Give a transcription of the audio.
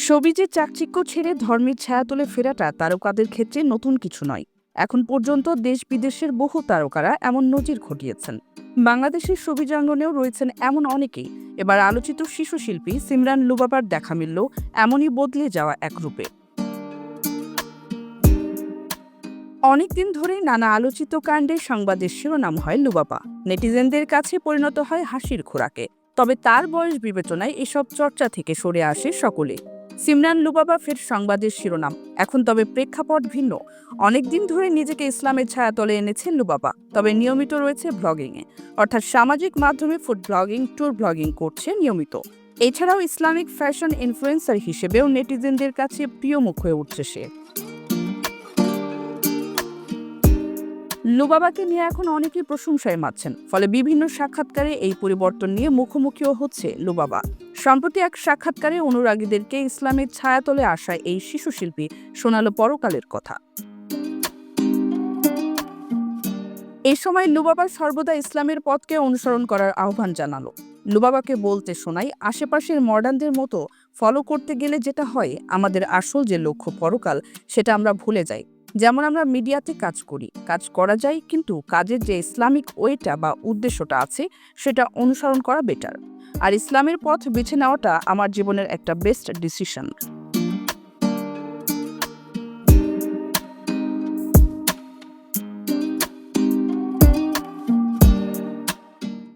সবিজের চাকচিক্য ছেড়ে ধর্মের ছায়াতলে ফেরাটা তারকাদের ক্ষেত্রে নতুন কিছু নয়। এখন পর্যন্ত দেশ বিদেশের বহু তারকারা এমন নজির ঘটিয়েছেন। বাংলাদেশের সবিজাঙ্গনেও রয়েছেন এমন অনেকেই। এবার আলোচিত শিশু শিল্পী সিমরান লুবাবার দেখা মিলল এমনই বদলে যাওয়া এক রূপে। অনেকদিন ধরেই নানা আলোচিত কাণ্ডে সংবাদের শিরোনাম হয় লুবাবা। নেটিজেনদের কাছে পরিণত হয় হাসির খোরাকে। তবে তার বয়স বিবেচনায় এসব চর্চা থেকে সরে আসে সকলে। সিমরান লুবাবা ফের সংবাদের শিরোনাম। এখন তবে প্রেক্ষাপট ভিন্ন। অনেকদিন ধরে নিজেকে ইসলামের ছায়াতলে এনেছেন লুবাবা, তবে নিয়মিত রয়েছে ব্লগিংয়ে, অর্থাৎ সামাজিক মাধ্যমে ফুড ব্লগিং, ট্যুর ব্লগিং করছে নিয়মিত। এছাড়াও ইসলামিক ফ্যাশন ইনফ্লুয়েন্সার হিসেবেও নেটিজেনদের কাছে প্রিয় মুখ হয়ে উঠছে সে। লুবাবাকে নিয়ে এখন অনেকেই প্রশংসায় মাতছেন, ফলে বিভিন্ন সাক্ষাৎকারে এই পরিবর্তন নিয়ে মুখোমুখিও হচ্ছে লুবাবা। সম্প্রতি এক সাক্ষাৎকারে অনুরাগীদেরকে ইসলামের ছায়াতলে আসায় এই শিশু শিল্পী শোনালো পরকালের কথা। এই সময় লুবাবা সর্বদা ইসলামের পথকে অনুসরণ করার আহ্বান জানালো। লুবাবাকে বলতে শোনাই, আশেপাশের মডার্নদের মতো ফলো করতে গেলে যেটা হয়, আমাদের আসল যে লক্ষ্য পরকাল, সেটা আমরা ভুলে যাই। যেমন আমরা মিডিয়াতে কাজ করা যায়, কিন্তু কাজের যে ইসলামিক ওয়েটা বা উদ্দেশ্যটা আছে সেটা অনুসরণ করা বেটার। আর ইসলামের পথ বেছে নেওয়াটা আমার জীবনের একটা বেস্ট ডিসিশন।